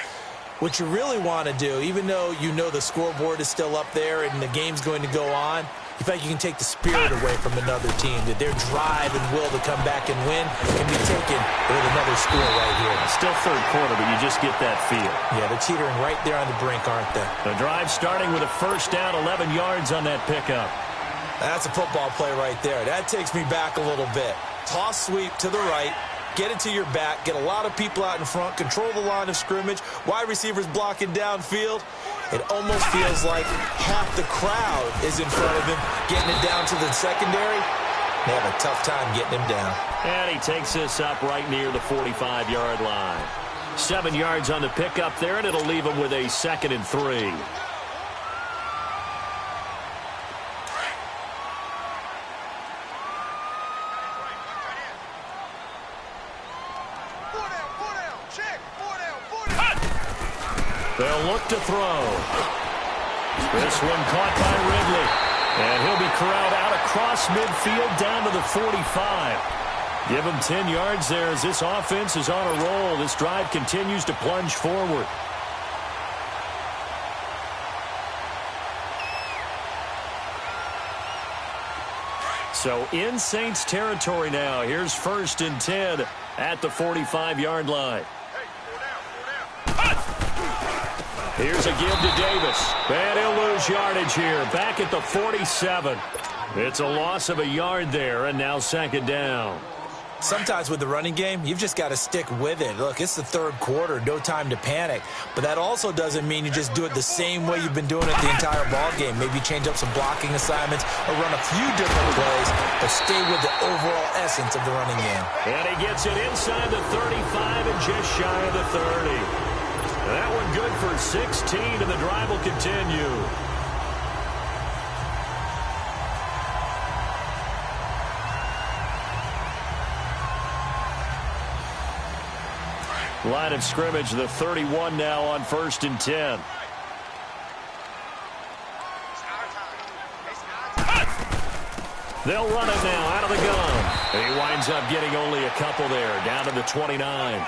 what you really want to do, even though you know the scoreboard is still up there and the game's going to go on, you feel like you can take the spirit away from another team, that their drive and will to come back and win can be taken with another score right here. Still third quarter, but you just get that feel. Yeah, they're teetering right there on the brink, aren't they? The drive starting with a first down, 11 yards on that pickup. That's a football play right there. That takes me back a little bit. Toss sweep to the right. Get it to your back. Get a lot of people out in front. Control the line of scrimmage. Wide receivers blocking downfield. It almost feels like half the crowd is in front of him, getting it down to the secondary. They have a tough time getting him down. And he takes this up right near the 45-yard line. 7 yards on the pickup there, and it'll leave him with a 2nd and 3. They'll look to throw. This one caught by Ridley. And he'll be corralled out across midfield down to the 45. Give him 10 yards there as this offense is on a roll. This drive continues to plunge forward. So in Saints territory now. Here's 1st and 10 at the 45-yard line. Here's a give to Davis. And he'll lose yardage here. Back at the 47. It's a loss of a yard there, and now 2nd down. Sometimes with the running game, you've just got to stick with it. Look, it's the 3rd quarter, no time to panic. But that also doesn't mean you just do it the same way you've been doing it the entire ball game. Maybe change up some blocking assignments or run a few different plays, but stay with the overall essence of the running game. And he gets it inside the 35 and just shy of the 30. That one good for 16, and the drive will continue. Line of scrimmage, the 31 now on 1st and 10. They'll run it now out of the gun. He winds up getting only a couple there, down to the 29.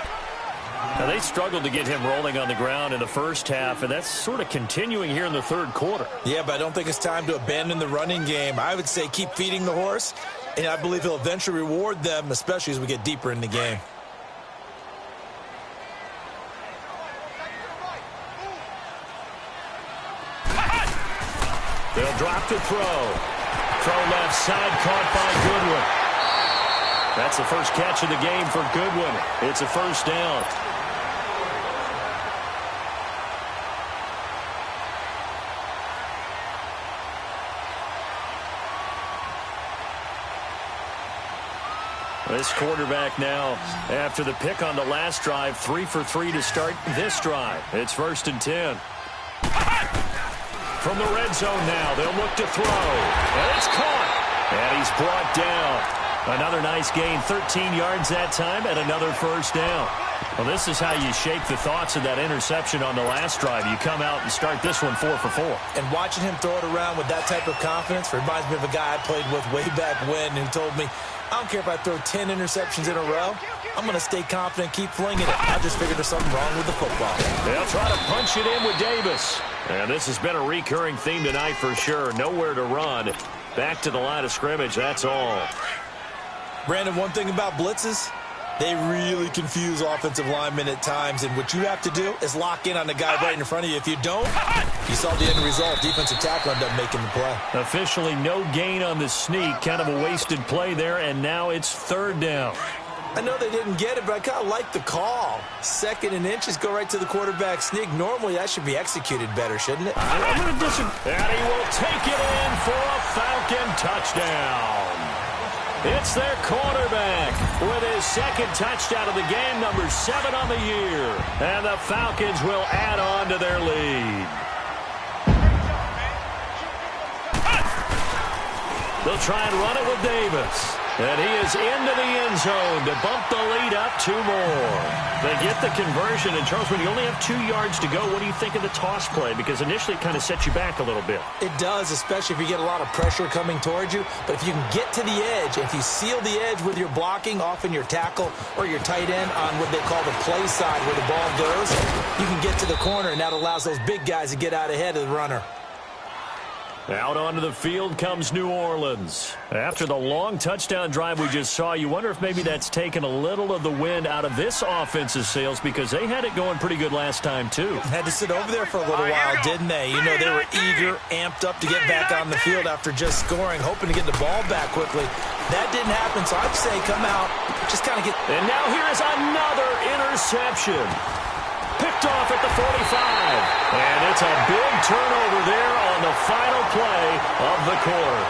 Now, they struggled to get him rolling on the ground in the first half, and that's sort of continuing here in the 3rd quarter. Yeah, but I don't think it's time to abandon the running game. I would say keep feeding the horse, and I believe he'll eventually reward them, especially as we get deeper in the game. They'll drop the throw. Throw left side, caught by Goodwin. That's the first catch of the game for Goodwin. It's a 1st down. This quarterback now, after the pick on the last drive, 3 for 3 to start this drive. It's 1st and 10. From the red zone now, they'll look to throw. And it's caught. And he's brought down. Another nice gain, 13 yards that time, and another first down. Well, this is how you shake the thoughts of that interception on the last drive. You come out and start this one 4 for 4. And watching him throw it around with that type of confidence reminds me of a guy I played with way back when who told me, I don't care if I throw 10 interceptions in a row. I'm going to stay confident, keep flinging it. I just figured there's something wrong with the football. They'll try to punch it in with Davis. And this has been a recurring theme tonight for sure. Nowhere to run. Back to the line of scrimmage, that's all. Brandon, one thing about blitzes, they really confuse offensive linemen at times, and what you have to do is lock in on the guy right in front of you. If you don't, you saw the end result. Defensive tackle ended up making the play. Officially no gain on the sneak. Kind of a wasted play there, and now it's third down. I know they didn't get it, but I kind of like the call. 2nd and inches, go right to the quarterback sneak. Normally, that should be executed better, shouldn't it? I'm going to disagree. And he will take it in for a Falcon touchdown. It's their quarterback with his 2nd touchdown of the game, number 7 on the year. And the Falcons will add on to their lead. They'll try and run it with Davis. And he is into the end zone to bump the lead up 2 more. They get the conversion. And, Charles, when you only have 2 yards to go, what do you think of the toss play? Because initially it kind of sets you back a little bit. It does, especially if you get a lot of pressure coming towards you. But if you can get to the edge, if you seal the edge with your blocking, often your tackle or your tight end on what they call the play side where the ball goes, you can get to the corner, and that allows those big guys to get out ahead of the runner. Out onto the field comes New Orleans. After the long touchdown drive we just saw, you wonder if maybe that's taken a little of the wind out of this offense's sails, because they had it going pretty good last time, too. Had to sit over there for a little while, didn't they? You know, they were eager, amped up to get back on the field after just scoring, hoping to get the ball back quickly. That didn't happen, so I'd say come out, just kind of get... And now here is another interception. Picked off at the 45. And it's a big turnover there on the final play of the quarter.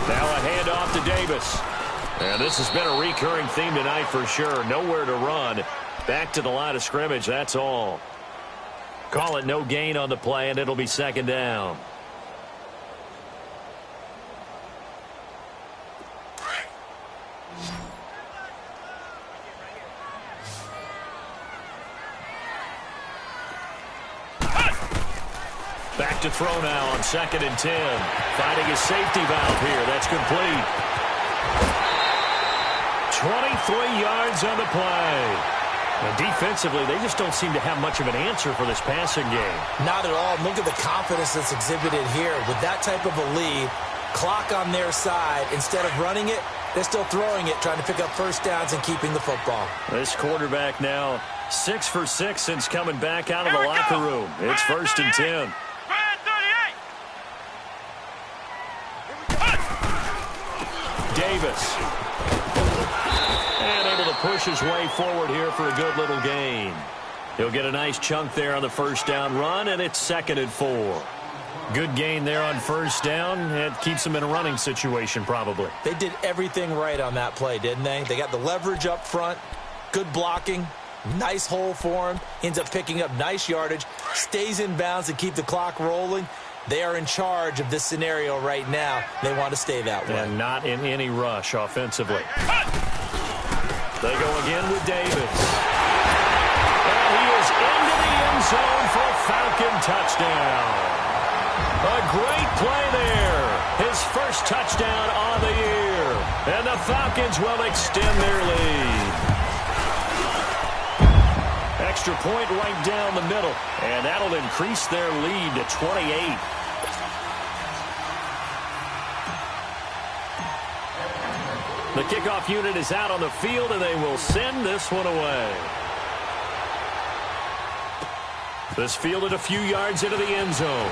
Now a handoff to Davis. And this has been a recurring theme tonight for sure. Nowhere to run. Back to the line of scrimmage, that's all. Call it no gain on the play, and it'll be 2nd down. Back to throw now on 2nd and 10. Finding a safety valve here. That's complete. 23 yards on the play. And defensively, they just don't seem to have much of an answer for this passing game. Not at all. Look at the confidence that's exhibited here. With that type of a lead, clock on their side, instead of running it, they're still throwing it, trying to pick up first downs and keeping the football. This quarterback now 6 for 6 since coming back out of the locker room. It's 1st and 10. Davis. And able to push his way forward here for a good little gain. He'll get a nice chunk there on the first down run, and it's 2nd and 4. Good gain there on first down. It keeps them in a running situation probably. They did everything right on that play, didn't they? They got the leverage up front, good blocking, nice hole for him, ends up picking up nice yardage, stays in bounds to keep the clock rolling. They are in charge of this scenario right now. They want to stay that way. And not in any rush offensively. They go again with Davis. And he is into the end zone for a Falcon touchdown. A great play there. His first touchdown on the year. And the Falcons will extend their lead. Extra point right down the middle. And that'll increase their lead to 28. The kickoff unit is out on the field, and they will send this one away. This fielded a few yards into the end zone.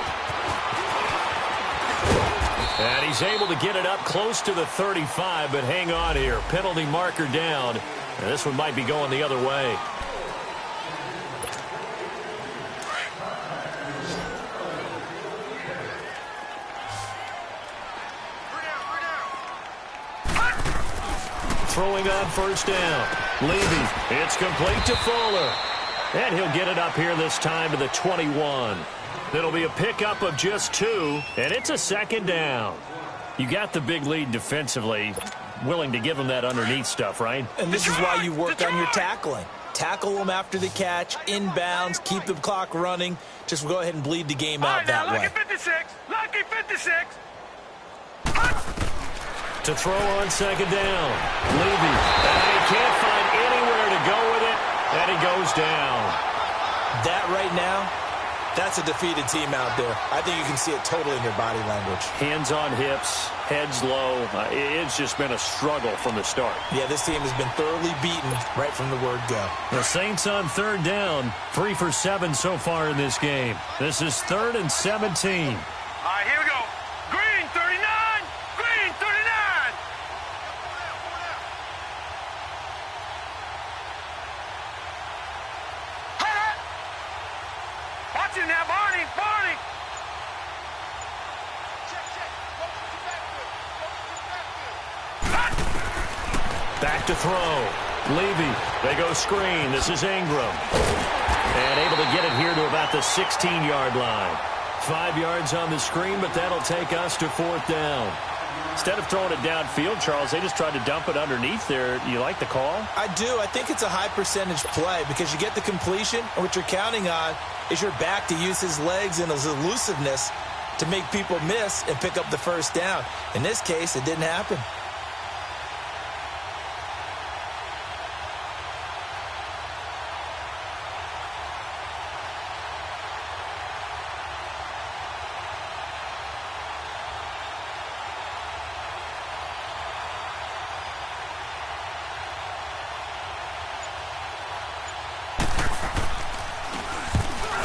And he's able to get it up close to the 35, but hang on here. Penalty marker down. And this one might be going the other way. throwing on first down. Levy, it's complete to Fuller. And he'll get it up here this time to the 21. It'll be a pickup of just 2, and it's a second down. You got the big lead defensively, willing to give them that underneath stuff, right? And this is why you work on your tackling. Tackle them after the catch, inbounds, keep the clock running. Just go ahead and bleed the game out that way. Lucky 56. Lucky 56. To throw on second down. Levy. And he can't find anywhere to go with it. And he goes down. That right now, that's a defeated team out there. I think you can see it totally in their body language. Hands on hips, heads low. It's just been a struggle from the start. Yeah, this team has been thoroughly beaten right from the word go. The Saints on third down, 3 for 7 so far in this game. This is 3rd and 17. All right, here we go. Green 39. Green 39. Watch it now, Barney. Barney. Back to throw. Levy. They go screen. This is Ingram. And able to get it here to about the 16-yard line. 5 yards on the screen, but that'll take us to 4th down. Instead of throwing it downfield, Charles, they just tried to dump it underneath there. You like the call? I do. I think it's a high percentage play because you get the completion, and what you're counting on is your back to use his legs and his elusiveness to make people miss and pick up the first down. In this case, it didn't happen.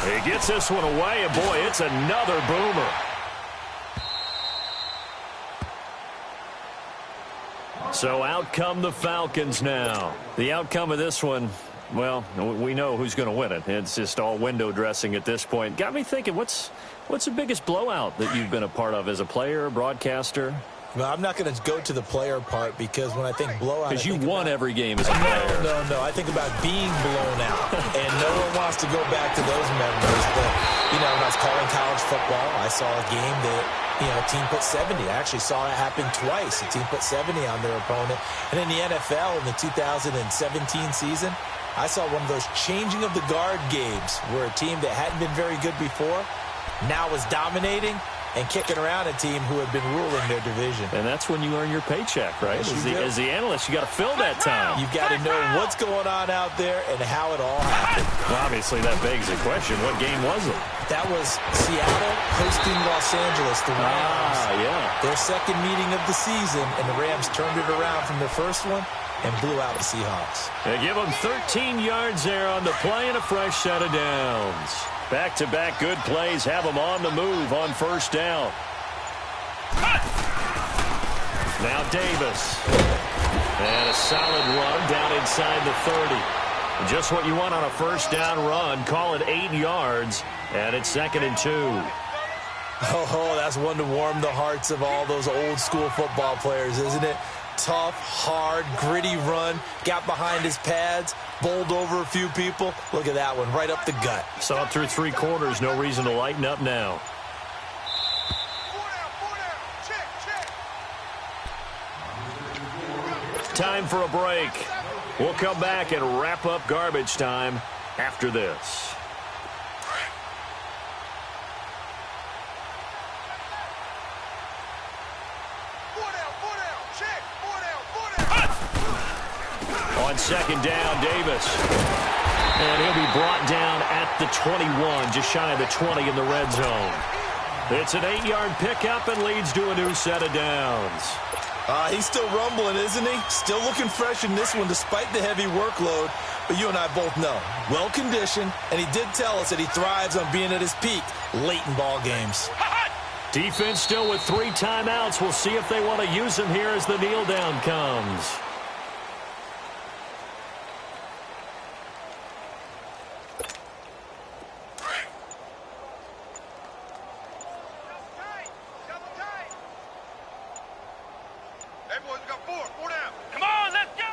He gets this one away, and boy, it's another boomer. So out come the Falcons now. The outcome of this one, well, we know who's going to win it. It's just all window dressing at this point. Got me thinking, what's the biggest blowout that you've been a part of as a player, broadcaster? Well, I'm not going to go to the player part because when I think blowout, because you won every game as a player. No. I think about being blown out, and no one wants to go back to those memories. But, when I was calling college football, I saw a game that, a team put 70. I actually saw it happen twice. A team put 70 on their opponent. And in the NFL in the 2017 season, I saw one of those changing of the guard games where a team that hadn't been very good before now was dominating and kicking around a team who had been ruling their division. And that's when you earn your paycheck, right? Yes, as the analyst, you got to fill that time. You've got to know what's going on out there and how it all happened. Well, obviously, that begs the question, what game was it? That was Seattle hosting Los Angeles, the Rams. Yeah. Their second meeting of the season, and the Rams turned it around from their first one and blew out the Seahawks. They give them 13 yards there on the play and a fresh set of downs. Back-to-back good plays have them on the move on first down. Now Davis. And a solid run down inside the 30. Just what you want on a first down run. Call it 8 yards, and it's 2nd and 2. Oh, that's one to warm the hearts of all those old school football players, isn't it? Tough, hard, gritty run. Got behind his pads, bowled over a few people. Look at that one, right up the gut. Saw it through 3 quarters. No reason to lighten up now. Time for a break. We'll come back and wrap up garbage time after this. On second down, Davis. And he'll be brought down at the 21, just shy of the 20 in the red zone. It's an 8-yard pickup and leads to a new set of downs. He's still rumbling, isn't he? Still looking fresh in this one despite the heavy workload. But you and I both know, well-conditioned, and he did tell us that he thrives on being at his peak late in ball games. Defense still with 3 timeouts. We'll see if they want to use them here as the kneel down comes. Everyone's got 4 down. Come on, let's go!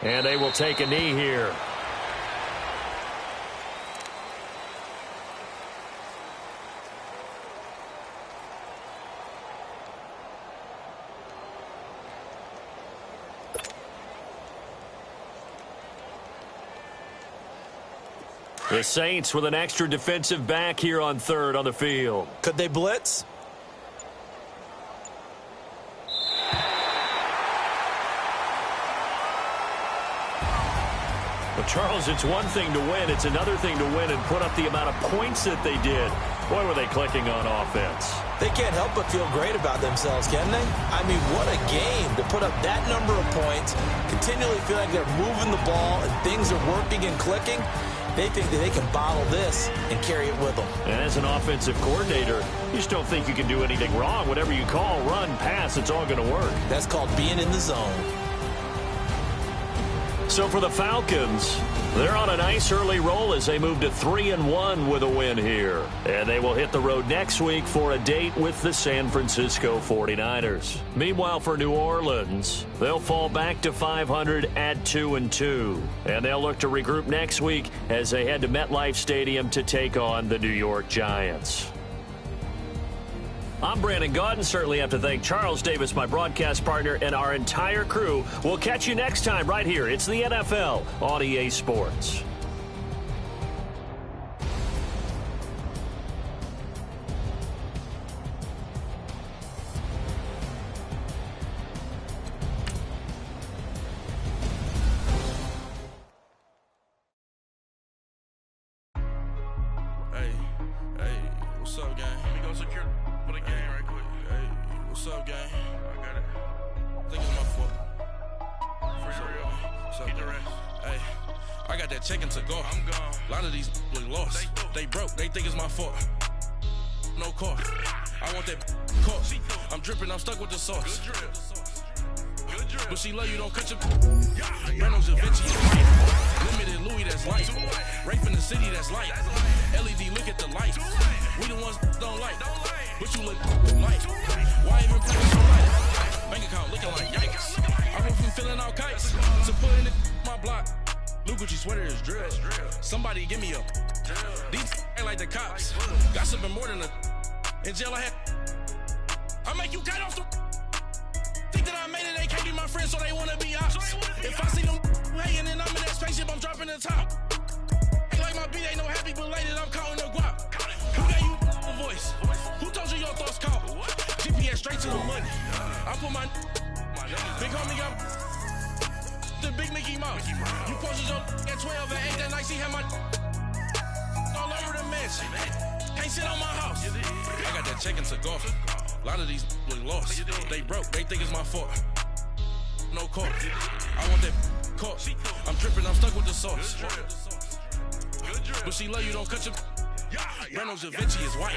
And they will take a knee here. The Saints with an extra defensive back here on third on the field. Could they blitz? Well, Charles, it's one thing to win. It's another thing to win and put up the amount of points that they did. Boy, were they clicking on offense. They can't help but feel great about themselves, can they? I mean, what a game to put up that number of points, continually feel like they're moving the ball and things are working and clicking. They think that they can bottle this and carry it with them. And as an offensive coordinator, you just don't think you can do anything wrong. Whatever you call, run, pass, it's all going to work. That's called being in the zone. So for the Falcons, they're on a nice early roll as they move to 3-1 with a win here. And they will hit the road next week for a date with the San Francisco 49ers. Meanwhile, for New Orleans, they'll fall back to 500 at 2-2. And they'll look to regroup next week as they head to MetLife Stadium to take on the New York Giants. I'm Brandon Gaudin. Certainly have to thank Charles Davis, my broadcast partner, and our entire crew. We'll catch you next time right here. It's the NFL on EA Sports. Hey, what's up, gang? Let me go secure for the game right quick. Hey, what's up, gang? I got it. I think it's my fault. For real. What's up, get the rest. Hey, I got that chicken to go. I'm gone. A lot of these look lost. They broke. They think it's my fault. No car. I want that car. I'm dripping. I'm stuck with the sauce. Good drip. Good drip. But she love you. Don't cut your. Reynolds Da Vinci is white. Limited Louis, that's light. Rape in the city, that's light. LED, look at the light. We the ones don't like. But you look light. Why even play with so light? Bank account looking like yikes. I went from filling out kites to putting it my block. Look what you sweater is drill. Somebody give me a. These ain't like the cops. Gossiping more than a. In jail I had. I make you cut off the. Think that I made it, they can't be my friends, so they wanna be ops. If I see them hating and I'm in that spaceship, I'm dropping the top. Ain't like my beat ain't no happy belated, I'm counting the guap. Who gave you a voice? Who told you your thoughts count? GPS straight to the money. I put my big homie up the big Mickey Mouse. You posted your at 12 and 8 that night, she had my all over the mansion. Can't sit on my house. I got that chicken to go. A lot of these look lost. They broke. They think it's my fault. No car. I want that car. I'm dripping. I'm stuck with the sauce. But she love you. Don't cut your. Reynolds Da Vinci is white.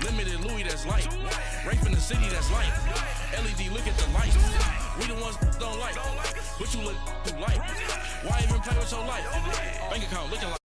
Limited Louis, that's light. Rape in the city, that's light. LED, look at the light. We the ones don't like. But you look too light. Why even play with your life? Bank account looking like.